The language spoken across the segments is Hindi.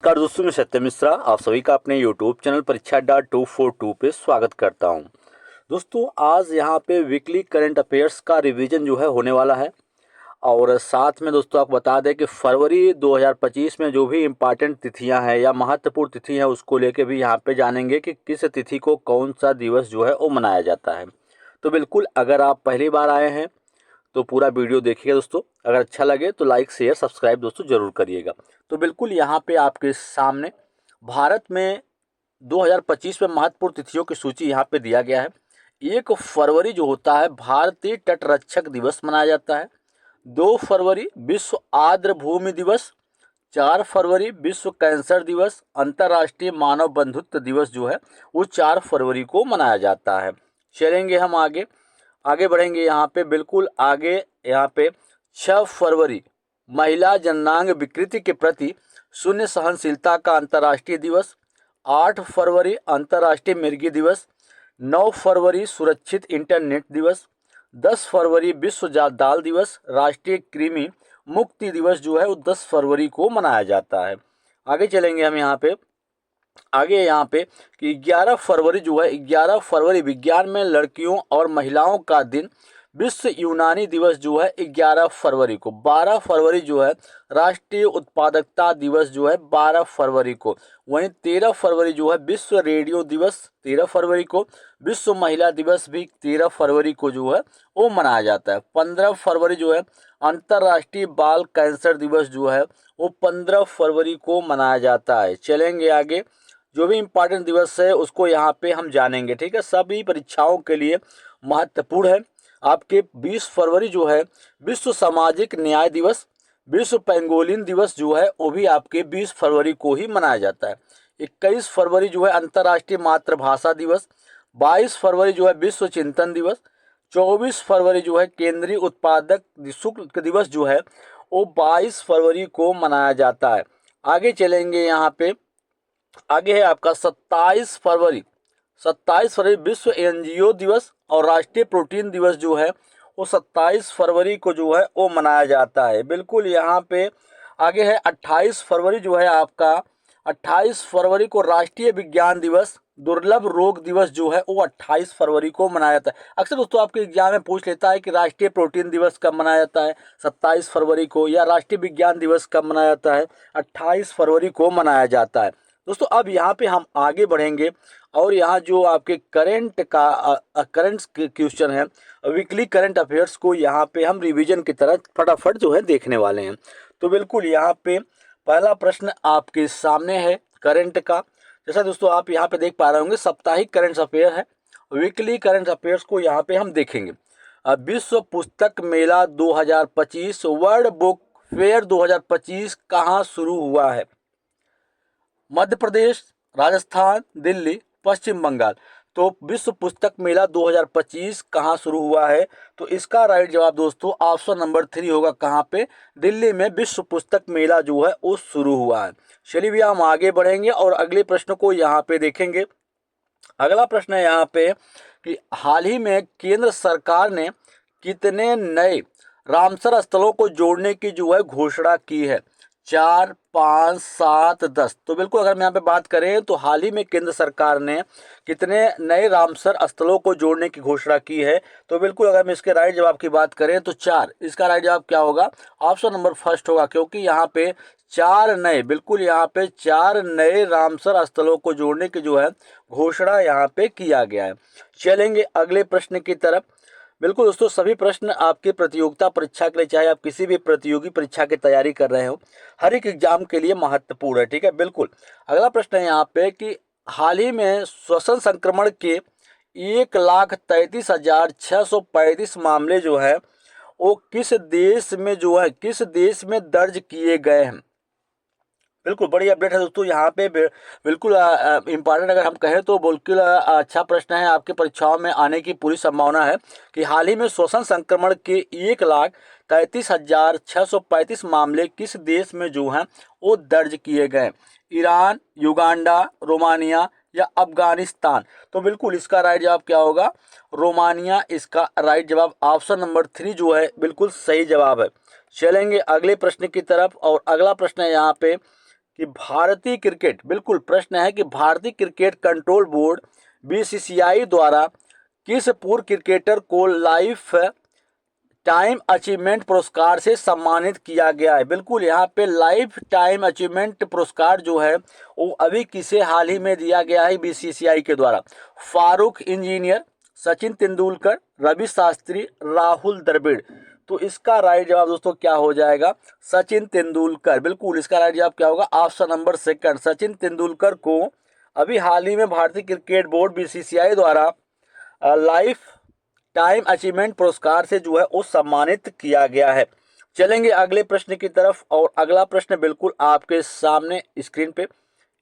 नमस्कार दोस्तों, मैं सत्य मिश्रा आप सभी का अपने यूट्यूब चैनल परीक्षा डॉट 242 पे स्वागत करता हूं। दोस्तों, आज यहां पे वीकली करंट अफेयर्स का रिवीजन जो है होने वाला है। और साथ में दोस्तों आपको बता दें कि फरवरी 2025 में जो भी इम्पॉर्टेंट तिथियां हैं या महत्वपूर्ण तिथि हैं उसको लेके भी यहाँ पे जानेंगे कि किस तिथि को कौन सा दिवस जो है वो मनाया जाता है। तो बिल्कुल, अगर आप पहली बार आए हैं तो पूरा वीडियो देखिएगा दोस्तों। अगर अच्छा लगे तो लाइक शेयर सब्सक्राइब दोस्तों ज़रूर करिएगा। तो बिल्कुल यहाँ पे आपके सामने भारत में 2025 में महत्वपूर्ण तिथियों की सूची यहाँ पे दिया गया है। 1 फरवरी जो होता है भारतीय तटरक्षक दिवस मनाया जाता है। 2 फरवरी विश्व आर्द्र भूमि दिवस। 4 फरवरी विश्व कैंसर दिवस। अंतर्राष्ट्रीय मानव बंधुत्व दिवस जो है वो 4 फरवरी को मनाया जाता है। चलेंगे हम आगे आगे बढ़ेंगे यहाँ पे बिल्कुल आगे। यहाँ पे 6 फरवरी महिला जननांग विकृति के प्रति शून्य सहनशीलता का अंतर्राष्ट्रीय दिवस। 8 फरवरी अंतर्राष्ट्रीय मिर्गी दिवस। 9 फरवरी सुरक्षित इंटरनेट दिवस। 10 फरवरी विश्व दाल दिवस। राष्ट्रीय कृमि मुक्ति दिवस जो है वो 10 फरवरी को मनाया जाता है। आगे चलेंगे हम यहाँ पे कि 11 फरवरी जो है 11 फरवरी विज्ञान में लड़कियों और महिलाओं का दिन। विश्व यूनानी दिवस जो है 11 फरवरी को। 12 फरवरी जो है राष्ट्रीय उत्पादकता दिवस जो है 12 फरवरी को। वहीं 13 फरवरी जो है विश्व रेडियो दिवस 13 फरवरी को। विश्व महिला दिवस भी 13 फरवरी को जो है वो मनाया जाता है। 15 फरवरी जो है अंतर्राष्ट्रीय बाल कैंसर दिवस जो है वो 15 फरवरी को मनाया जाता है। चलेंगे आगे, जो भी इम्पोर्टेंट दिवस है उसको यहाँ पे हम जानेंगे। ठीक है, सभी परीक्षाओं के लिए महत्वपूर्ण है। आपके 20 फरवरी जो है विश्व सामाजिक न्याय दिवस। विश्व पेंगोलिन दिवस जो है वो भी आपके 20 फरवरी को ही मनाया जाता है। 21 फरवरी जो है अंतर्राष्ट्रीय मातृभाषा दिवस। 22 फरवरी जो है विश्व चिंतन दिवस। 24 फरवरी जो है केंद्रीय उत्पादक शुल्क दिवस जो है वो 22 फरवरी को मनाया जाता है। आगे चलेंगे यहाँ पे, आगे है आपका 27 फरवरी। 27 फरवरी विश्व एनजीओ दिवस और राष्ट्रीय प्रोटीन दिवस जो है वो 27 फरवरी को जो है वो मनाया जाता है। बिल्कुल यहाँ पे आगे है 28 फरवरी जो है आपका 28 फरवरी को राष्ट्रीय विज्ञान दिवस। दुर्लभ रोग दिवस जो है वो 28 फरवरी को मनाया जाता है। अक्सर दोस्तों आपके एग्जाम में पूछ लेता है कि राष्ट्रीय प्रोटीन दिवस कब मनाया जाता है, 27 फरवरी को, या राष्ट्रीय विज्ञान दिवस कब मनाया जाता है, 28 फरवरी को मनाया जाता है। दोस्तों अब यहाँ पे हम आगे बढ़ेंगे और यहाँ जो आपके करंट क्वेश्चन है, वीकली करंट अफेयर्स को यहाँ पे हम रिवीजन की तरह फटाफट जो है देखने वाले हैं। तो बिल्कुल यहाँ पे पहला प्रश्न आपके सामने है करंट का। जैसा दोस्तों आप यहाँ पे देख पा रहे होंगे साप्ताहिक करंट अफेयर है। वीकली करंट अफेयर्स को यहाँ पे हम देखेंगे। विश्व पुस्तक मेला 2025 वर्ल्ड बुक फेयर 2025 कहाँ शुरू हुआ है? मध्य प्रदेश, राजस्थान, दिल्ली, पश्चिम बंगाल। तो विश्व पुस्तक मेला 2025 कहाँ शुरू हुआ है? तो इसका राइट जवाब दोस्तों ऑप्शन नंबर 3 होगा। कहाँ पे? दिल्ली में विश्व पुस्तक मेला जो है वो शुरू हुआ है। चलिए भैया हम आगे बढ़ेंगे और अगले प्रश्न को यहाँ पे देखेंगे। अगला प्रश्न है यहाँ पे कि हाल ही में केंद्र सरकार ने कितने नए रामसर स्थलों को जोड़ने की जो है घोषणा की है? 4, 5, 7, 10। तो बिल्कुल अगर हम यहाँ पे बात करें तो हाल ही में केंद्र सरकार ने कितने नए रामसर स्थलों को जोड़ने की घोषणा की है? तो बिल्कुल अगर हम इसके राइट जवाब की बात करें तो 4। इसका राइट जवाब क्या होगा? ऑप्शन नंबर फर्स्ट होगा, क्योंकि यहाँ पे 4 नए, बिल्कुल यहाँ पे 4 नए रामसर स्थलों को जोड़ने की जो है घोषणा यहाँ पे किया गया है। चलेंगे अगले प्रश्न की तरफ। बिल्कुल दोस्तों सभी प्रश्न आपके प्रतियोगिता परीक्षा के लिए, चाहे आप किसी भी प्रतियोगी परीक्षा की तैयारी कर रहे हो, हर एक एग्जाम के लिए महत्वपूर्ण है। ठीक है, बिल्कुल अगला प्रश्न है यहाँ पे कि हाल ही में श्वसन संक्रमण के 1,33,635 मामले जो है वो किस देश में दर्ज किए गए हैं? बिल्कुल बड़ी अपडेट है दोस्तों यहाँ पे। बिल्कुल इम्पॉर्टेंट अगर हम कहें तो बिल्कुल अच्छा प्रश्न है, आपकी परीक्षाओं में आने की पूरी संभावना है कि हाल ही में श्वसन संक्रमण के 1,33,635 मामले किस देश में जो हैं वो दर्ज किए गए? ईरान, युगांडा, रोमानिया या अफगानिस्तान। तो बिल्कुल इसका राइट जवाब क्या होगा? रोमानिया इसका राइट जवाब, ऑप्शन नंबर 3 जो है बिल्कुल सही जवाब है। चलेंगे अगले प्रश्न की तरफ और अगला प्रश्न है यहाँ पे कि भारतीय क्रिकेट, बिल्कुल प्रश्न है कि भारतीय क्रिकेट कंट्रोल बोर्ड बीसीसीआई द्वारा किस पूर्व क्रिकेटर को लाइफ टाइम अचीवमेंट पुरस्कार से सम्मानित किया गया है। बिल्कुल यहाँ पे लाइफ टाइम अचीवमेंट पुरस्कार जो है वो अभी किसे हाल ही में दिया गया है बीसीसीआई के द्वारा। फारूक इंजीनियर, सचिन तेंदुलकर, रवि शास्त्री, राहुल द्रविड़। तो इसका राइट जवाब दोस्तों क्या हो जाएगा, सचिन तेंदुलकर। बिल्कुल इसका राइट जवाब क्या होगा, option number second, Sachin Tendulkar को अभी हाल ही में भारतीय क्रिकेट बोर्ड बीसीसीआई द्वारा लाइफ टाइम अचीवमेंट पुरस्कार से जो है वो सम्मानित किया गया है। चलेंगे अगले प्रश्न की तरफ, और अगला प्रश्न बिल्कुल आपके सामने स्क्रीन पे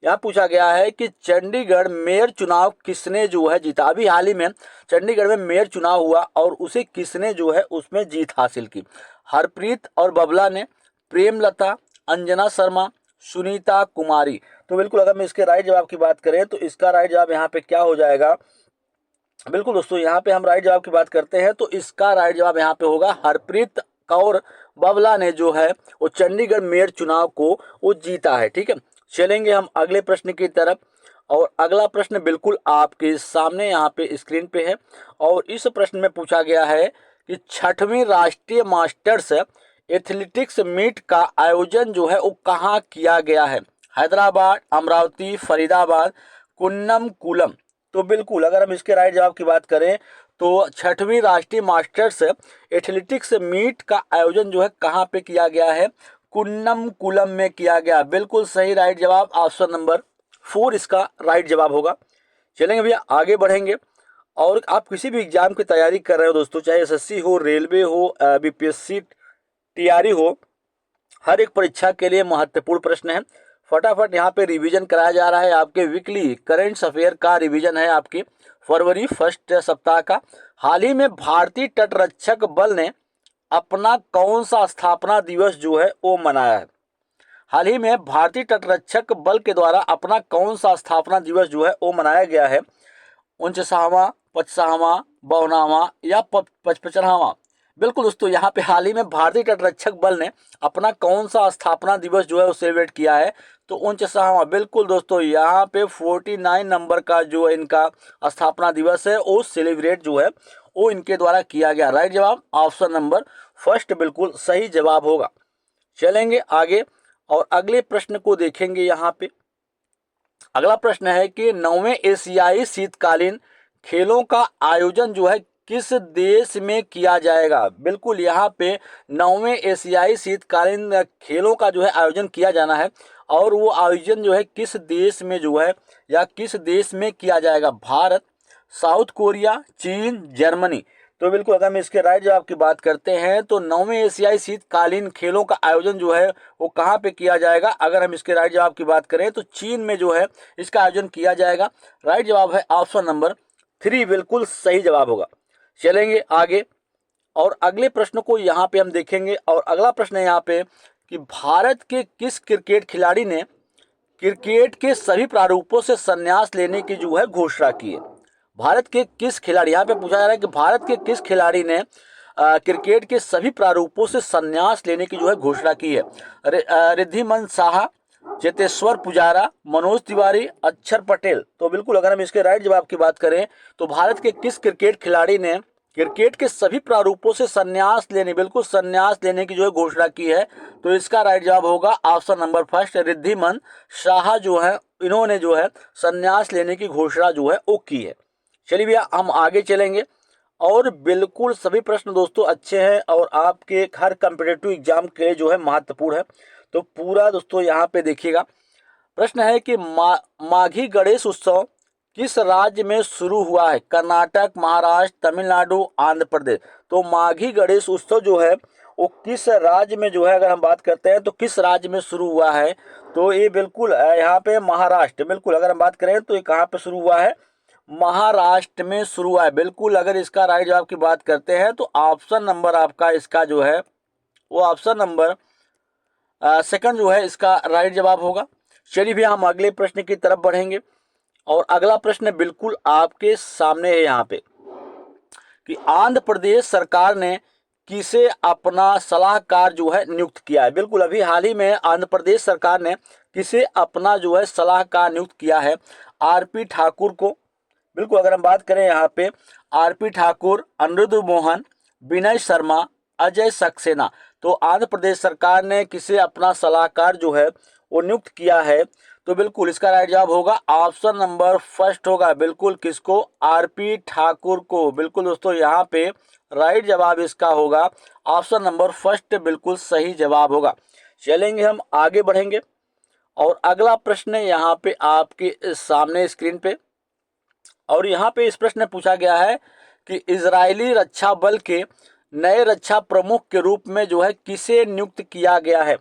यहाँ पूछा गया है कि चंडीगढ़ मेयर चुनाव किसने जो है जीता। अभी हाल ही में चंडीगढ़ में मेयर चुनाव हुआ और उसे किसने जो है उसमें जीत हासिल की। हरप्रीत और बबला ने, प्रेमलता, अंजना शर्मा, सुनीता कुमारी। तो बिल्कुल अगर मैं इसके राइट जवाब की बात करें तो इसका राइट जवाब यहाँ पे क्या हो जाएगा, बिल्कुल दोस्तों यहाँ पे हम राइट जवाब की बात करते हैं तो इसका राइट जवाब यहाँ पे होगा हरप्रीत कौर बबला ने जो है वो चंडीगढ़ मेयर चुनाव को वो जीता है। ठीक है, चलेंगे हम अगले प्रश्न की तरफ, और अगला प्रश्न बिल्कुल आपके सामने यहाँ पे स्क्रीन पे है, और इस प्रश्न में पूछा गया है कि 6वीं राष्ट्रीय मास्टर्स एथलेटिक्स मीट का आयोजन जो है वो कहाँ किया गया है। हैदराबाद, अमरावती, फरीदाबाद, कुन्नमकुलम। तो बिल्कुल अगर हम इसके राइट जवाब की बात करें तो 6वीं राष्ट्रीय मास्टर्स एथलेटिक्स मीट का आयोजन जो है कहाँ पे किया गया है, कुन्नमकुलम में किया गया। बिल्कुल सही राइट जवाब, ऑप्शन नंबर 4 इसका राइट जवाब होगा। चलेंगे भैया आगे बढ़ेंगे, और आप किसी भी एग्जाम की तैयारी कर रहे हो दोस्तों, चाहे एसएससी हो, रेलवे हो, बीपीएससी टीआरई हो, हर एक परीक्षा के लिए महत्वपूर्ण प्रश्न है। फटाफट यहाँ पे रिवीजन कराया जा रहा है। आपके वीकली करेंट अफेयर का रिवीजन है आपके फरवरी फर्स्ट सप्ताह का। हाल ही में भारतीय तटरक्षक बल ने अपना कौन सा स्थापना दिवस जो है वो मनाया है। हाल ही में भारतीय तटरक्षक बल के द्वारा अपना कौन सा स्थापना दिवस जो है वो मनाया गया है, 49वां, 55वां, 52वां या 55वां। बिल्कुल दोस्तों यहाँ पे हाल ही में भारतीय तटरक्षक बल ने अपना कौन सा स्थापना दिवस जो है वो सेलिब्रेट किया है, तो 49वां। बिल्कुल दोस्तों यहाँ पे 49 नंबर का जो इनका स्थापना दिवस है वो सेलिब्रेट जो है वो इनके द्वारा किया गया। राइट जवाब ऑप्शन नंबर फर्स्ट बिल्कुल सही जवाब होगा। चलेंगे आगे और अगले प्रश्न को देखेंगे। यहाँ पे अगला प्रश्न है कि 9वें एशियाई शीतकालीन खेलों का आयोजन जो है किस देश में किया जाएगा। बिल्कुल यहाँ पे 9वें एशियाई शीतकालीन खेलों का जो है आयोजन किया जाना है, और वो आयोजन जो है किस देश में जो है या किस देश में किया जाएगा। भारत, साउथ कोरिया, चीन, जर्मनी। तो बिल्कुल अगर हम इसके राइट जवाब की बात करते हैं तो 9वें एशियाई शीतकालीन खेलों का आयोजन जो है वो कहाँ पे किया जाएगा। अगर हम इसके राइट जवाब की बात करें तो चीन में जो है इसका आयोजन किया जाएगा। राइट जवाब है ऑप्शन नंबर 3 बिल्कुल सही जवाब होगा। चलेंगे आगे और अगले प्रश्न को यहाँ पे हम देखेंगे, और अगला प्रश्न है यहाँ पे कि भारत के किस क्रिकेट खिलाड़ी ने क्रिकेट के सभी प्रारूपों से संन्यास लेने की जो है घोषणा की है। भारत के किस खिलाड़ी, यहाँ पे पूछा जा रहा है कि भारत के किस खिलाड़ी ने क्रिकेट के सभी प्रारूपों से संन्यास लेने की जो है घोषणा की है। रिद्धिमान साहा, चेतेश्वर पुजारा, मनोज तिवारी, अक्षर पटेल। तो बिल्कुल अगर हम इसके राइट जवाब की बात करें तो भारत के किस क्रिकेट खिलाड़ी ने क्रिकेट के सभी प्रारूपों से संन्यास लेने, बिल्कुल संन्यास लेने की जो है घोषणा की है, तो इसका राइट जवाब होगा option number first, Wriddhiman Saha जो है इन्होंने जो है संन्यास लेने की घोषणा जो है वो की है। चलिए भैया हम आगे चलेंगे, और बिल्कुल सभी प्रश्न दोस्तों अच्छे हैं और आपके हर कम्पिटिटिव एग्जाम के लिए जो है महत्वपूर्ण है। तो पूरा दोस्तों यहाँ पे देखिएगा। प्रश्न है कि माघी गणेश उत्सव किस राज्य में शुरू हुआ है। कर्नाटक, महाराष्ट्र, तमिलनाडु, आंध्र प्रदेश। तो माघी गणेश उत्सव जो है वो किस राज्य में जो है, अगर हम बात करते हैं तो किस राज्य में शुरू हुआ है, तो ये बिल्कुल यहाँ पे महाराष्ट्र। बिल्कुल अगर हम बात करें तो ये कहाँ पे शुरू हुआ है, महाराष्ट्र में शुरू हुआ है। बिल्कुल अगर इसका राइट जवाब की बात करते हैं तो ऑप्शन नंबर आपका इसका जो है वो ऑप्शन नंबर सेकंड जो है इसका राइट जवाब होगा। चलिए भी हम अगले प्रश्न की तरफ बढ़ेंगे, और अगला प्रश्न बिल्कुल आपके सामने है यहाँ पे कि आंध्र प्रदेश सरकार ने किसे अपना सलाहकार जो है नियुक्त किया है। बिल्कुल अभी हाल ही में आंध्र प्रदेश सरकार ने किसे अपना जो है सलाहकार नियुक्त किया है, आरपी ठाकुर को। बिल्कुल अगर हम बात करें यहाँ पे आरपी ठाकुर, अनिरुद्ध मोहन, विनय शर्मा, अजय सक्सेना, तो आंध्र प्रदेश सरकार ने किसे अपना सलाहकार जो है वो नियुक्त किया है, तो बिल्कुल इसका राइट जवाब होगा ऑप्शन नंबर फर्स्ट होगा। बिल्कुल किसको, आरपी ठाकुर को। बिल्कुल दोस्तों यहाँ पे राइट जवाब इसका होगा ऑप्शन नंबर फर्स्ट, बिल्कुल सही जवाब होगा। चलेंगे हम आगे बढ़ेंगे और अगला प्रश्न यहाँ पे आपके सामने स्क्रीन पे, और यहाँ पे इस प्रश्न में पूछा गया है कि इजरायली रक्षा बल के नए रक्षा प्रमुख के रूप में जो है किसे नियुक्त किया गया है।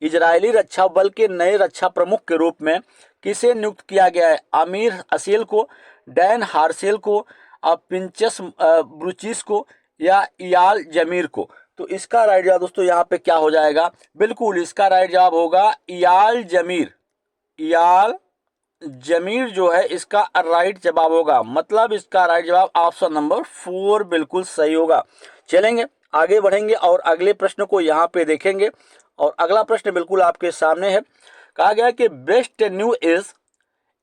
इजरायली रक्षा बल के नए रक्षा प्रमुख के रूप में किसे नियुक्त किया गया है, आमिर असील को, डैन हार्सेल को, पिंचस ब्रुचिस को, या इयाल जमीर को। तो इसका राइट जवाब दोस्तों यहाँ पे क्या हो जाएगा, बिल्कुल इसका राइट जवाब होगा इयाल जमीर। इयाल जमीर जो है इसका राइट जवाब होगा, मतलब इसका राइट जवाब ऑप्शन नंबर 4 बिल्कुल सही होगा। चलेंगे आगे बढ़ेंगे और अगले प्रश्न को यहाँ पे देखेंगे, और अगला प्रश्न बिल्कुल आपके सामने है। कहा गया कि बेस्ट न्यू इज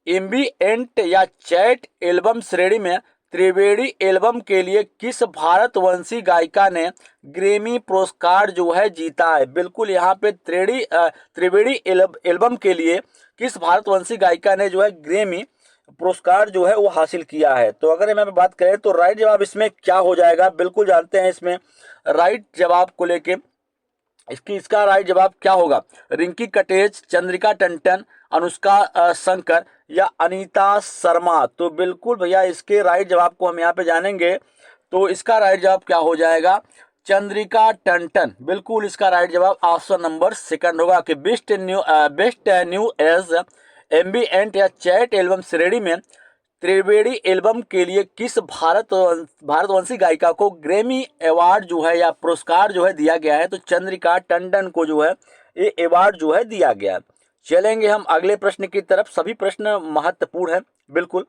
एम्बिएंट या चैट एल्बम श्रेणी में त्रिवेणी एल्बम के लिए किस भारतवंशी गायिका ने ग्रैमी पुरस्कार जो है जीता है। बिल्कुल यहाँ पे त्रिवेणी एल्बम के लिए किस भारतवंशी गायिका ने जो है ग्रैमी पुरस्कार जो है वो हासिल किया है। तो अगर हम यहाँ पे बात करें तो राइट जवाब इसमें क्या हो जाएगा, बिल्कुल जानते हैं इसमें राइट जवाब को लेके इसका राइट जवाब क्या होगा, रिंकी कटेच, चंद्रिका टंटन, अनुष्का शंकर, या अनीता शर्मा। तो बिल्कुल भैया इसके राइट जवाब को हम यहाँ पे जानेंगे, तो इसका राइट जवाब क्या हो जाएगा, चंद्रिका टंटन। बिल्कुल इसका राइट जवाब ऑप्शन नंबर सेकंड होगा कि बेस्ट न्यू एज एम्बिएंट या चैट एल्बम श्रेणी में त्रिवेणी एल्बम के लिए किस भारतवंशी गायिका को ग्रैमी अवार्ड जो है या पुरस्कार जो है दिया गया है, तो चंद्रिका टंडन को जो है ये अवार्ड जो है दिया गया है। चलेंगे हम अगले प्रश्न की तरफ, सभी प्रश्न महत्वपूर्ण हैं। बिल्कुल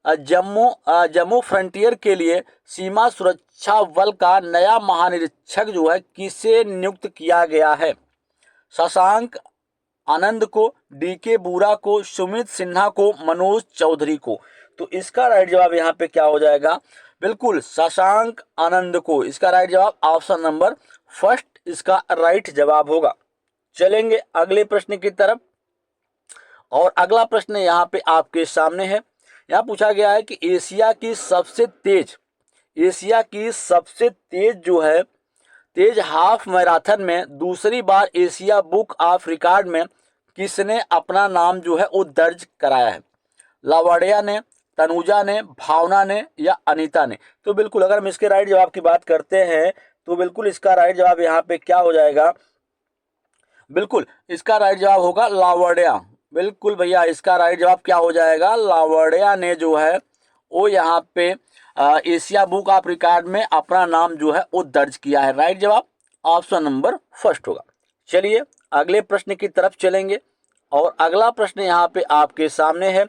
जम्मू फ्रंटियर के लिए सीमा सुरक्षा बल का नया महानिरीक्षक जो है किसे नियुक्त किया गया है, शशांक आनंद को, डीके बूरा को, सुमित सिन्हा को, मनोज चौधरी को। तो इसका राइट जवाब यहाँ पे क्या हो जाएगा, बिल्कुल शशांक आनंद को। इसका राइट जवाब ऑप्शन नंबर फर्स्ट इसका राइट जवाब होगा। चलेंगे अगले प्रश्न की तरफ, और अगला प्रश्न यहाँ पे आपके सामने है। यहाँ पूछा गया है कि एशिया की सबसे तेज जो है तेज हाफ मैराथन में दूसरी बार एशिया बुक ऑफ रिकॉर्ड में किसने अपना नाम जो है वो दर्ज कराया है, लावण्या ने, तनुजा ने, भावना ने, या अनीता ने। तो बिल्कुल अगर हम इसके राइट जवाब की बात करते हैं तो बिल्कुल इसका राइट जवाब यहाँ पे क्या हो जाएगा, बिल्कुल इसका राइट जवाब होगा लावण्या। बिल्कुल भैया इसका राइट जवाब क्या हो जाएगा, लावण्या ने जो है वो यहाँ पे एशिया बुक ऑफ रिकॉर्ड में अपना नाम जो है वो दर्ज किया है। राइट जवाब ऑप्शन नंबर फर्स्ट होगा। चलिए अगले प्रश्न की तरफ चलेंगे, और अगला प्रश्न यहाँ पे आपके सामने है।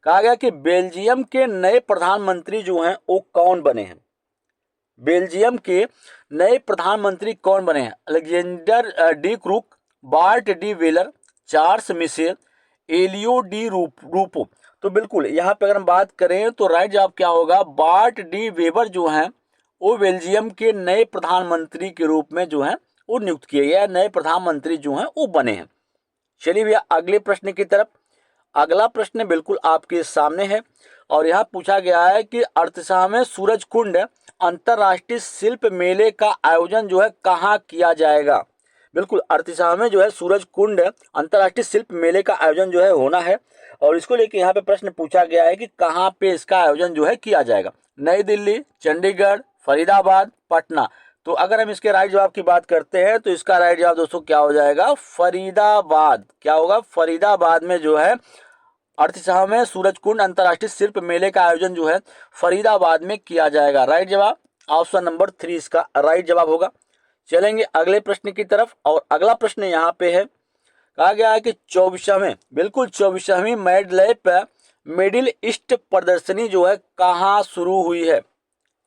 कहा गया कि बेल्जियम के नए प्रधानमंत्री जो हैं वो कौन बने हैं, बेल्जियम के नए प्रधानमंत्री कौन बने हैं, Alexander De Croo, Bart De Wever, Charles Michel, Elio Di Rupo. तो बिल्कुल यहाँ पे अगर हम बात करें तो राइट जवाब क्या होगा, बार्ट डी वेबर जो हैं वो बेल्जियम के नए प्रधानमंत्री के रूप में जो है वो नियुक्त किए गए, नए प्रधानमंत्री जो हैं वो बने हैं। चलिए भैया अगले प्रश्न की तरफ, अगला प्रश्न बिल्कुल आपके सामने है, और यहाँ पूछा गया है कि 38वें सूरज कुंड अंतर्राष्ट्रीय शिल्प मेले का आयोजन जो है कहाँ किया जाएगा। बिल्कुल 38वें जो है सूरज कुंड अंतर्राष्ट्रीय शिल्प मेले का आयोजन जो है होना है, और इसको लेकर यहाँ पे प्रश्न पूछा गया है कि कहाँ पे इसका आयोजन जो है किया जाएगा, नई दिल्ली, चंडीगढ़, फरीदाबाद, पटना। तो अगर हम इसके राइट जवाब की बात करते हैं तो इसका राइट जवाब दोस्तों क्या हो जाएगा, फरीदाबाद। क्या होगा, फरीदाबाद में जो है 38वें सूरज कुंड अंतर्राष्ट्रीय शिल्प मेले का आयोजन जो है फरीदाबाद में किया जाएगा। राइट जवाब ऑप्शन नंबर 3 इसका राइट जवाब होगा। चलेंगे अगले प्रश्न की तरफ, और अगला प्रश्न यहाँ पे है। कहा गया है कि 24वीं मिडिल ईस्ट प्रदर्शनी जो है कहाँ शुरू हुई है,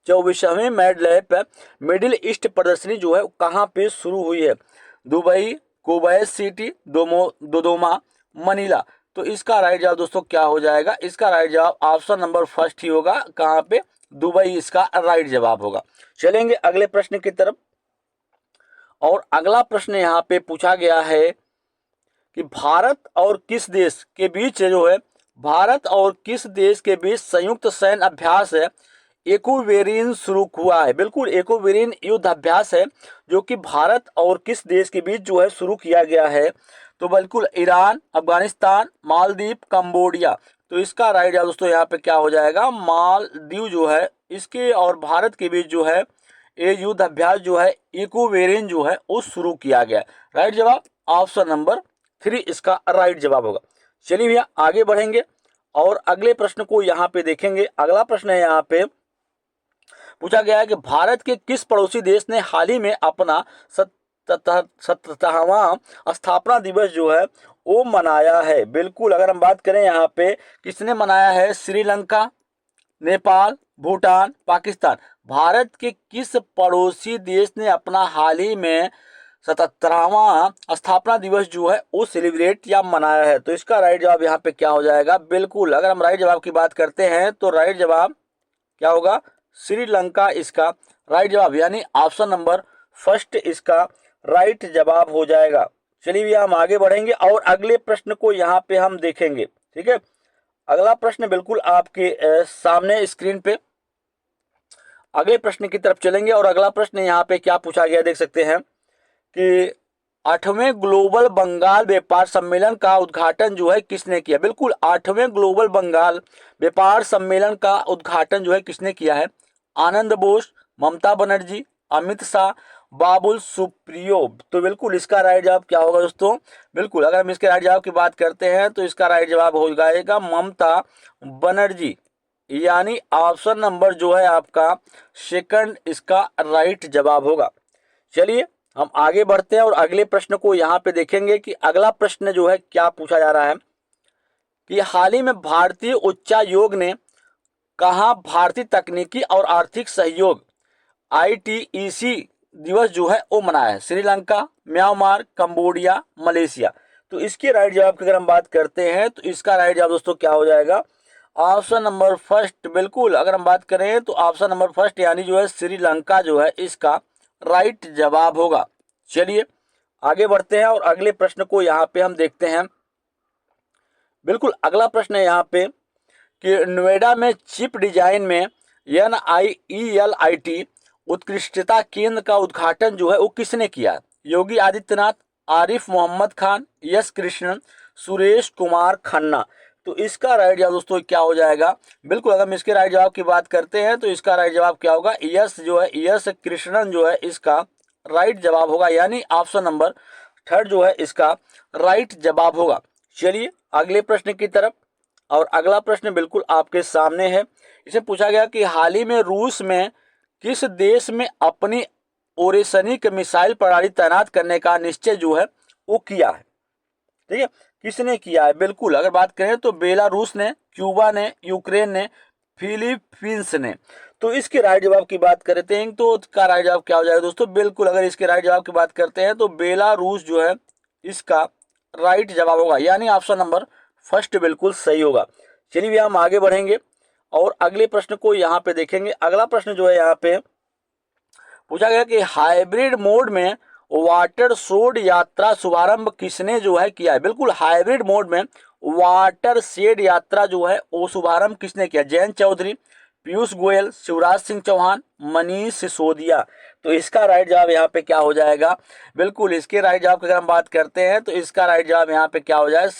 24वीं मैडलैप मिडिल ईस्ट प्रदर्शनी जो है कहाँ पे शुरू हुई है? Dubai, Kuwait city, Dodoma, Manila. तो इसका राइट जवाब दोस्तों क्या हो जाएगा? इसका राइट जवाब ऑप्शन नंबर फर्स्ट ही होगा। कहाँ पे? दुबई इसका राइट जवाब होगा। चलेंगे अगले प्रश्न की तरफ। और अगला प्रश्न यहाँ पे पूछा गया है कि भारत और किस देश के बीच जो है, भारत और किस देश के बीच संयुक्त सैन्य अभ्यास है एक्वेरिन शुरू हुआ है? बिल्कुल, एक्वेरिन युद्ध अभ्यास है जो कि भारत और किस देश के बीच जो है शुरू किया गया है? तो बिल्कुल ईरान, अफगानिस्तान, मालदीव, कंबोडिया। तो इसका राइट जवाब दोस्तों यहाँ पे क्या हो जाएगा? मालदीव जो है, इसके और भारत के बीच जो है ये युद्ध अभ्यास जो है एक्वेरिन जो है वो शुरू किया गया। राइट जवाब ऑप्शन नंबर 3 इसका राइट जवाब होगा। चलिए भैया आगे बढ़ेंगे और अगले प्रश्न को यहाँ पे देखेंगे। अगला प्रश्न है यहाँ पे पूछा गया है कि भारत के किस पड़ोसी देश ने हाल ही में अपना 77वां स्थापना दिवस जो है वो मनाया है? बिल्कुल, अगर हम बात करें यहाँ पे किसने मनाया है? श्रीलंका, नेपाल, भूटान, पाकिस्तान। भारत के किस पड़ोसी देश ने अपना हाल ही में 77वां स्थापना दिवस जो है वो सेलिब्रेट या मनाया है? तो इसका राइट जवाब यहाँ पे क्या हो जाएगा? बिल्कुल, अगर हम राइट जवाब की बात करते हैं तो राइट जवाब क्या होगा? श्रीलंका इसका राइट जवाब, यानी ऑप्शन नंबर फर्स्ट इसका राइट जवाब हो जाएगा। चलिए भैया हम आगे बढ़ेंगे और अगले प्रश्न को यहाँ पे हम देखेंगे। ठीक है, अगला प्रश्न बिल्कुल आपके सामने स्क्रीन पे। अगले प्रश्न की तरफ चलेंगे और अगला प्रश्न यहाँ पे क्या पूछा गया देख सकते हैं कि 8वें ग्लोबल बंगाल व्यापार सम्मेलन का उद्घाटन जो है किसने किया? बिल्कुल, 8वें ग्लोबल बंगाल व्यापार सम्मेलन का उद्घाटन जो है किसने किया है? आनंद बोस, ममता बनर्जी, अमित शाह, बाबुल सुप्रियो। तो बिल्कुल इसका राइट जवाब क्या होगा दोस्तों? बिल्कुल, अगर हम इसके राइट जवाब की बात करते हैं तो इसका राइट जवाब हो जाएगा ममता बनर्जी, यानी ऑप्शन नंबर जो है आपका सेकंड इसका राइट जवाब होगा। चलिए हम आगे बढ़ते हैं और अगले प्रश्न को यहाँ पे देखेंगे कि अगला प्रश्न जो है क्या पूछा जा रहा है कि हाल ही में भारतीय उच्चायोग ने कहाँ भारतीय तकनीकी और आर्थिक सहयोग ITEC दिवस जो है वो मनाया है? Sri Lanka, Myanmar, Cambodia, Malaysia. तो इसके राइट जवाब की अगर हम बात करते हैं तो इसका राइट जवाब दोस्तों क्या हो जाएगा? Option number first. बिल्कुल, अगर हम बात करें तो ऑप्शन नंबर फर्स्ट यानी जो है श्रीलंका जो है इसका राइट जवाब होगा। चलिए आगे बढ़ते हैं और अगले प्रश्न को यहाँ पे हम देखते हैं। बिल्कुल, अगला प्रश्न है यहाँ पे कि नोएडा में चिप डिजाइन में NIELIT उत्कृष्टता केंद्र का उद्घाटन जो है वो किसने किया? योगी आदित्यनाथ, आरिफ मोहम्मद खान, यस कृष्णन, सुरेश कुमार खन्ना। तो इसका राइट जवाब दोस्तों क्या हो जाएगा? बिल्कुल, अगर हम इसके राइट जवाब की बात करते हैं तो इसका राइट जवाब क्या होगा? यस जो है यस कृष्णन जो है इसका राइट जवाब होगा, यानी ऑप्शन नंबर थर्ड जो है इसका राइट जवाब होगा। चलिए अगले प्रश्न की तरफ, और अगला प्रश्न बिल्कुल आपके सामने है। इसे पूछा गया कि हाल ही में रूस में किस देश में अपनी ओरेसनिक मिसाइल प्रणाली तैनात करने का निश्चय जो है वो किया है? ठीक है, किसने किया है? बिल्कुल, अगर बात करें तो बेलारूस ने, क्यूबा ने, यूक्रेन ने, फिलीपींस ने। तो इसके राइट जवाब की बात करते हैं तो इसका राइट जवाब क्या हो जाएगा दोस्तों? बिल्कुल, अगर इसके राइट जवाब की बात करते हैं तो बेलारूस जो है इसका राइट जवाब होगा, यानी ऑप्शन नंबर फर्स्ट बिल्कुल सही होगा। चलिए भैया हम आगे बढ़ेंगे और अगले प्रश्न को यहाँ पे देखेंगे। अगला प्रश्न जो है यहाँ पे पूछा गया कि हाइब्रिड मोड में वाटर शेड यात्रा शुभारंभ किसने जो है किया है? बिल्कुल, हाइब्रिड मोड में वाटर शेड यात्रा जो है वो शुभारंभ किसने किया? जयंत चौधरी, पीयूष गोयल, शिवराज सिंह चौहान, मनीष सिसोदिया। तो इसका राइट जवाब यहाँ पे क्या हो जाएगा? बिल्कुल, इसके राइट जवाब की अगर हम बात करते हैं तो इसका राइट जवाब यहाँ पे क्या हो जाएगा?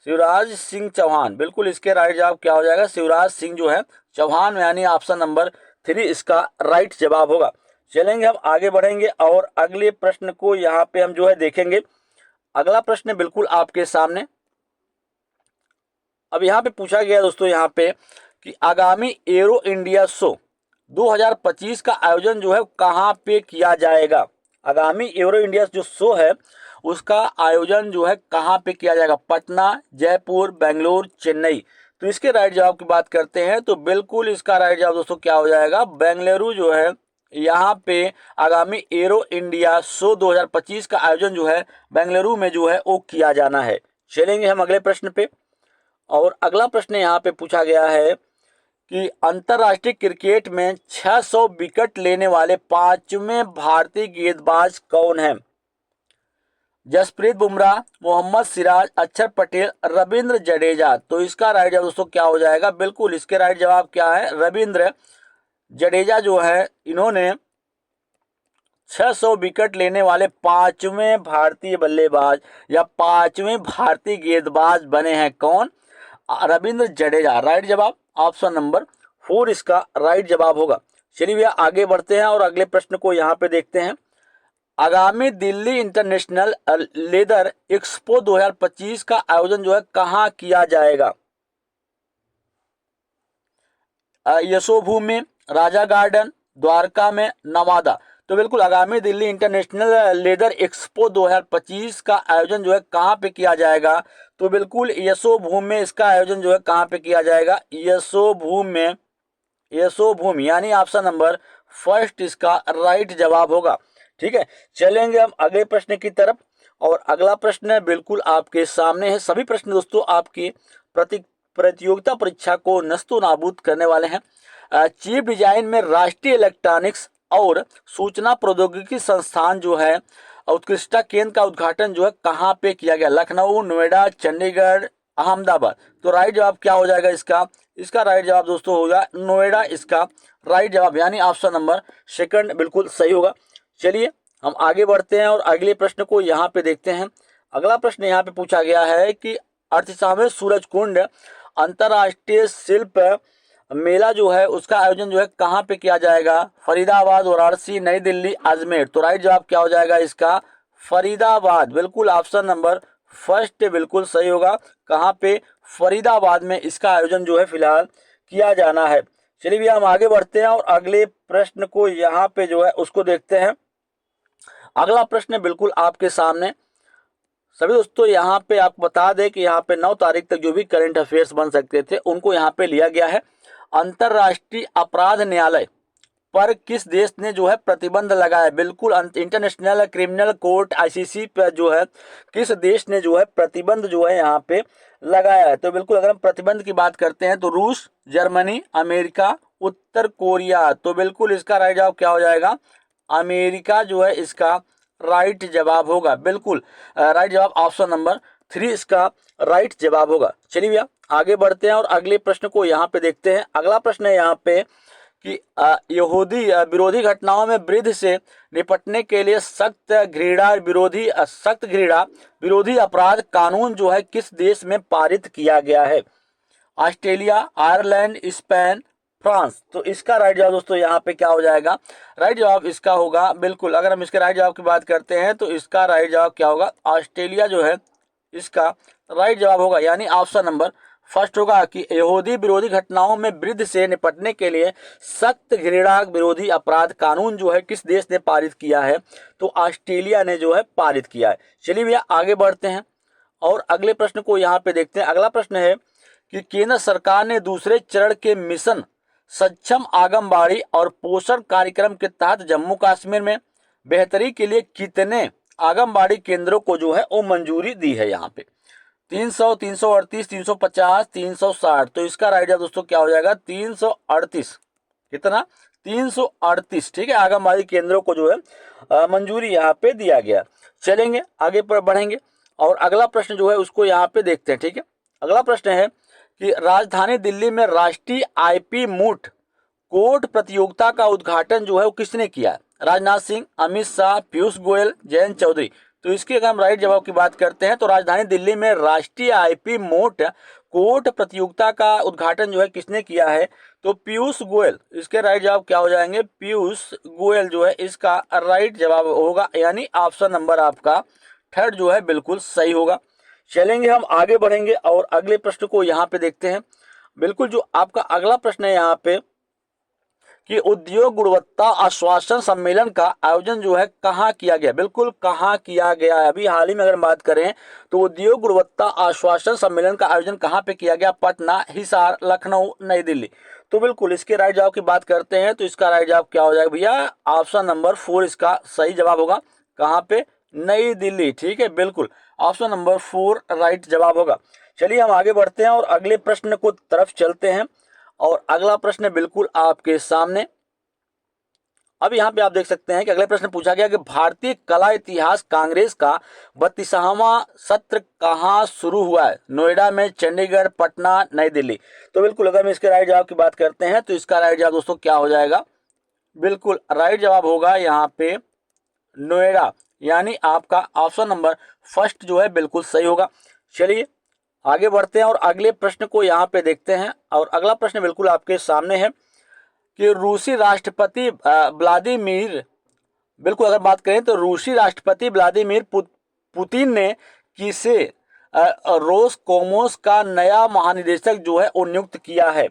शिवराज सिंह चौहान। बिल्कुल, इसके राइट जवाब क्या हो जाएगा? शिवराज सिंह जो है चौहान, यानी ऑप्शन नंबर 3 इसका राइट जवाब होगा। चलेंगे हम आगे बढ़ेंगे और अगले प्रश्न को यहाँ पे हम जो है देखेंगे। अगला प्रश्न बिल्कुल आपके सामने। अब यहाँ पे पूछा गया दोस्तों यहाँ पे कि आगामी एरो इंडिया शो 2025 का आयोजन जो है कहाँ पे किया जाएगा? आगामी एरो इंडिया जो शो है उसका आयोजन जो है कहाँ पे किया जाएगा? पटना, जयपुर, बेंगलोर, चेन्नई। तो इसके राइट जवाब की बात करते हैं तो बिल्कुल इसका राइट जवाब दोस्तों क्या हो जाएगा, बेंगलुरु जो है यहाँ पे आगामी एरो इंडिया शो 2025 का आयोजन जो है बेंगलुरु में जो है वो किया जाना है। चलेंगे हम अगले प्रश्न पे, और अगला प्रश्न यहाँ पे पूछा गया है कि अंतरराष्ट्रीय क्रिकेट में 600 विकेट लेने वाले पांचवें भारतीय गेंदबाज कौन हैं? जसप्रीत बुमराह, मोहम्मद सिराज, अक्षर पटेल, रविंद्र जडेजा। तो इसका राइट जवाब दोस्तों क्या हो जाएगा, बिल्कुल इसके राइट जवाब क्या है, रविंद्र जडेजा जो है इन्होंने 600 विकेट लेने वाले पांचवें भारतीय बल्लेबाज या पांचवें भारतीय गेंदबाज बने हैं। कौन? रविंद्र जडेजा। राइट जवाब ऑप्शन नंबर 4 इसका राइट जवाब होगा। चलिए भैया आगे बढ़ते हैं और अगले प्रश्न को यहाँ पे देखते हैं। आगामी दिल्ली इंटरनेशनल लेदर एक्सपो 2025 का आयोजन जो है कहाँ किया जाएगा? यशोभूमि में, राजा गार्डन, द्वारका में, नवादा। तो बिल्कुल आगामी दिल्ली इंटरनेशनल लेदर एक्सपो 2025 का आयोजन जो है कहाँ पे किया जाएगा? तो बिल्कुल यशोभूमि में इसका आयोजन जो है कहाँ पे किया जाएगा? यशोभूमि में, यशोभूमि यानी ऑप्शन नंबर फर्स्ट इसका राइट जवाब होगा। ठीक है, चलेंगे हम अगले प्रश्न की तरफ, और अगला प्रश्न बिल्कुल आपके सामने है। सभी प्रश्न दोस्तों आपकी प्रतियोगिता परीक्षा को नस्तो नाबूद करने वाले हैं। चीफ डिजाइन में राष्ट्रीय इलेक्ट्रॉनिक्स और सूचना प्रौद्योगिकी संस्थान जो है उत्कृष्टता केंद्र का उद्घाटन जो है कहाँ पे किया गया? लखनऊ, नोएडा, चंडीगढ़, अहमदाबाद। तो राइट जवाब क्या हो जाएगा इसका? इसका राइट जवाब दोस्तों होगा नोएडा, इसका राइट जवाब यानी ऑप्शन नंबर सेकंड बिल्कुल सही होगा। चलिए हम आगे बढ़ते हैं और अगले प्रश्न को यहाँ पे देखते हैं। अगला प्रश्न यहाँ पे पूछा गया है कि 38वां सूरजकुंड अंतर्राष्ट्रीय शिल्प मेला जो है उसका आयोजन जो है कहाँ पे किया जाएगा? फरीदाबाद, वाराणसी, नई दिल्ली, अजमेर। तो राइट जवाब क्या हो जाएगा इसका? फरीदाबाद। बिल्कुल ऑप्शन नंबर फर्स्ट बिल्कुल सही होगा। कहाँ पे? फरीदाबाद में इसका आयोजन जो है फिलहाल किया जाना है। चलिए भैया हम आगे बढ़ते हैं और अगले प्रश्न को यहाँ पे जो है उसको देखते हैं। अगला प्रश्न बिल्कुल आपके सामने। सभी दोस्तों यहाँ पे आपको बता दें कि यहाँ पे 9 तारीख तक जो भी करंट अफेयर्स बन सकते थे उनको यहाँ पे लिया गया है। अंतरराष्ट्रीय अपराध न्यायालय पर किस देश ने जो है प्रतिबंध लगाया? बिल्कुल इंटरनेशनल क्रिमिनल कोर्ट आईसीसी पर जो है किस देश ने जो है प्रतिबंध जो है यहाँ पे लगाया है? तो बिल्कुल अगर हम प्रतिबंध की बात करते हैं तो रूस, जर्मनी, अमेरिका, उत्तर कोरिया। तो बिल्कुल इसका राइट जवाब क्या हो जाएगा? अमेरिका जो है इसका राइट जवाब होगा। बिल्कुल राइट जवाब ऑप्शन नंबर 3 इसका राइट जवाब होगा। चलिए भैया आगे बढ़ते हैं और अगले प्रश्न को यहाँ पे देखते हैं। अगला प्रश्न है यहाँ पे कि यहूदी विरोधी घटनाओं में वृद्धि से निपटने के लिए सख्त घृणा विरोधी अपराध कानून जो है किस देश में पारित किया गया है? Australia, Ireland, Spain, France. तो इसका राइट जवाब दोस्तों यहाँ पे क्या हो जाएगा? राइट जवाब इसका होगा बिल्कुल, अगर हम इसके राइट जवाब की बात करते हैं तो इसका राइट जवाब क्या होगा? ऑस्ट्रेलिया जो है इसका राइट जवाब होगा यानी ऑप्शन नंबर फर्स्ट होगा कि यहूदी विरोधी घटनाओं में वृद्धि से निपटने के लिए सख्त घृणा विरोधी अपराध कानून जो है किस देश ने पारित किया है? तो ऑस्ट्रेलिया ने जो है पारित किया है। चलिए भैया आगे बढ़ते हैं और अगले प्रश्न को यहाँ पे देखते हैं। अगला प्रश्न है कि केंद्र सरकार ने दूसरे चरण के मिशन सक्षम आंगनबाड़ी और पोषण कार्यक्रम के तहत जम्मू कश्मीर में बेहतरी के लिए कितने आंगनबाड़ी केंद्रों को जो है वो मंजूरी दी है? यहाँ पे 300, 338, 350, 360। तो इसका राइट जवाब दोस्तों क्या हो जाएगा? 338। कितना? 338। ठीक है, आंगनबाड़ी केंद्रों को जो है मंजूरी यहाँ पे दिया गया। चलेंगे आगे पर बढ़ेंगे और अगला प्रश्न जो है उसको यहाँ पे देखते हैं। ठीक है, अगला प्रश्न है कि राजधानी दिल्ली में राष्ट्रीय आईपी मूट कोर्ट प्रतियोगिता का उद्घाटन जो है वो किसने किया? राजनाथ सिंह, अमित शाह, पीयूष गोयल, जयंत चौधरी। तो इसके अगर हम राइट जवाब की बात करते हैं तो राजधानी दिल्ली में राष्ट्रीय आईपी मूट कोर्ट प्रतियोगिता का उद्घाटन जो है किसने किया है? तो पीयूष गोयल। इसके राइट जवाब क्या हो जाएंगे? पीयूष गोयल जो है इसका राइट जवाब होगा यानी ऑप्शन नंबर आपका थर्ड जो है बिल्कुल सही होगा। चलेंगे हम आगे बढ़ेंगे और अगले प्रश्न को यहाँ पे देखते हैं। बिल्कुल जो आपका अगला प्रश्न है यहाँ पे कि उद्योग गुणवत्ता आश्वासन सम्मेलन का आयोजन जो है कहाँ किया गया। बिल्कुल कहाँ किया गया है। अभी हाल ही में अगर बात करें तो उद्योग गुणवत्ता आश्वासन सम्मेलन का आयोजन कहाँ पे किया गया, पटना, हिसार, लखनऊ, नई दिल्ली। तो बिल्कुल इसके राइट जवाब की बात करते हैं तो इसका राइट जवाब क्या हो जाएगा भैया, ऑप्शन नंबर 4 इसका सही जवाब होगा। कहाँ पे, नई दिल्ली। ठीक है, बिल्कुल ऑप्शन नंबर 4 राइट जवाब होगा। चलिए हम आगे बढ़ते हैं और अगले प्रश्न को तरफ चलते हैं। और अगला प्रश्न बिल्कुल आपके सामने। अब यहाँ पे आप देख सकते हैं कि अगले प्रश्न पूछा गया कि भारतीय कला इतिहास कांग्रेस का 32वां सत्र कहाँ शुरू हुआ है, नोएडा में, चंडीगढ़, पटना, नई दिल्ली। तो बिल्कुल अगर हम इसके राइट जवाब की बात करते हैं तो इसका राइट जवाब दोस्तों क्या हो जाएगा, बिल्कुल राइट जवाब होगा यहाँ पे नोएडा, यानी आपका ऑप्शन नंबर फर्स्ट जो है बिल्कुल सही होगा। चलिए आगे बढ़ते हैं और अगले प्रश्न को यहाँ पे देखते हैं। और अगला प्रश्न बिल्कुल आपके सामने है कि रूसी राष्ट्रपति व्लादिमीर, बिल्कुल अगर बात करें तो रूसी राष्ट्रपति व्लादिमीर पुतिन ने किसे रोसकोमोस का नया महानिदेशक जो है वो नियुक्त किया है,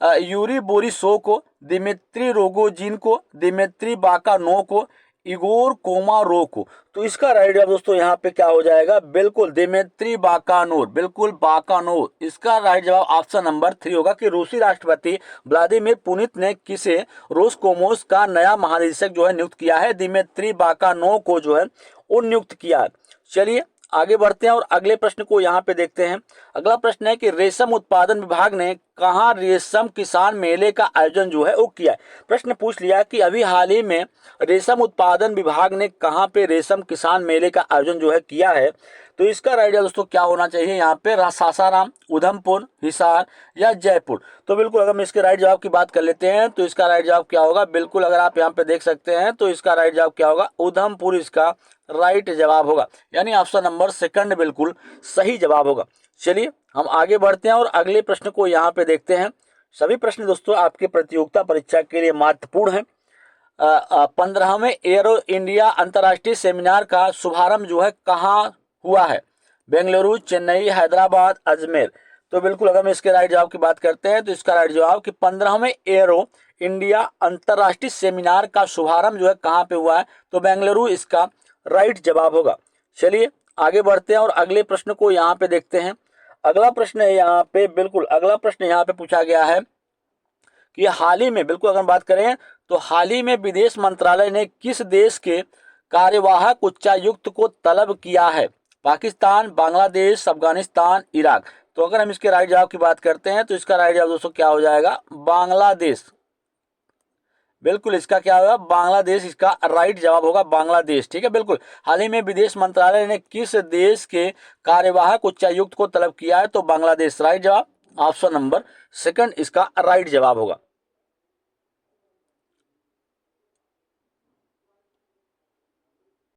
यूरी बोरिसोव को, दिमित्री रोगोजिन को, दिमित्री बाकानोव को, इगोर कोमारोव को। तो इसका राइट जवाब दोस्तों यहाँ पे क्या हो जाएगा, बिल्कुल दिमित्री बाकानोव, बिल्कुल बाकानोव। इसका राइट जवाब ऑप्शन नंबर 3 होगा कि रूसी राष्ट्रपति व्लादिमीर पुतिन ने किसे रोसकोमोस का नया महानिदेशक जो है नियुक्त किया है, दिमित्री बाकानोव को जो है वो नियुक्त किया है। चलिए आगे बढ़ते हैं और अगले प्रश्न को यहाँ पे देखते हैं। अगला प्रश्न है कि रेशम उत्पादन विभाग ने कहाँ रेशम किसान मेले का आयोजन जो है वो किया है। प्रश्न पूछ लिया कि अभी हाल ही में रेशम उत्पादन विभाग ने कहाँ पे रेशम किसान मेले का आयोजन जो है किया है। तो इसका राइट दोस्तों क्या होना चाहिए यहाँ पे, सासाराम, उधमपुर, हिसार या जयपुर। तो बिल्कुल अगर हम इसके राइट जवाब की बात कर लेते हैं तो इसका राइट जवाब क्या होगा, बिल्कुल अगर आप यहाँ पे देख सकते हैं तो इसका राइट जवाब क्या होगा, उधमपुर इसका राइट जवाब होगा, यानी ऑप्शन नंबर सेकंड बिल्कुल सही जवाब होगा। चलिए हम आगे बढ़ते हैं और अगले प्रश्न को यहाँ पे देखते हैं। सभी प्रश्न दोस्तों आपके प्रतियोगिता परीक्षा के लिए महत्वपूर्ण है। 15वें एरो इंडिया अंतर्राष्ट्रीय सेमिनार का शुभारंभ जो है कहाँ हुआ है, बेंगलुरु, चेन्नई, हैदराबाद, अजमेर। तो बिल्कुल अगर हम इसके राइट जवाब की बात करते हैं तो इसका राइट जवाब कि 15वें एरो इंडिया अंतर्राष्ट्रीय सेमिनार का शुभारंभ जो है कहाँ पे हुआ है, तो बेंगलुरु इसका राइट जवाब होगा। चलिए आगे बढ़ते हैं और अगले प्रश्न को यहाँ पे देखते हैं। अगला प्रश्न है यहाँ पे, बिल्कुल अगला प्रश्न यहाँ पे पूछा गया है कि हाल ही में, बिल्कुल अगर बात करें तो हाल ही में विदेश मंत्रालय ने किस देश के कार्यवाहक उच्चायुक्त को तलब किया है, पाकिस्तान, बांग्लादेश, अफगानिस्तान, इराक। तो अगर हम इसके राइट जवाब की बात करते हैं तो इसका राइट जवाब दोस्तों क्या हो जाएगा, बांग्लादेश। बिल्कुल इसका क्या होगा, बांग्लादेश इसका राइट जवाब होगा, बांग्लादेश। ठीक है, बिल्कुल हाल ही में विदेश मंत्रालय ने किस देश के कार्यवाहक उच्चायुक्त को तलब किया है, तो बांग्लादेश राइट जवाब, ऑप्शन नंबर सेकंड इसका राइट जवाब होगा।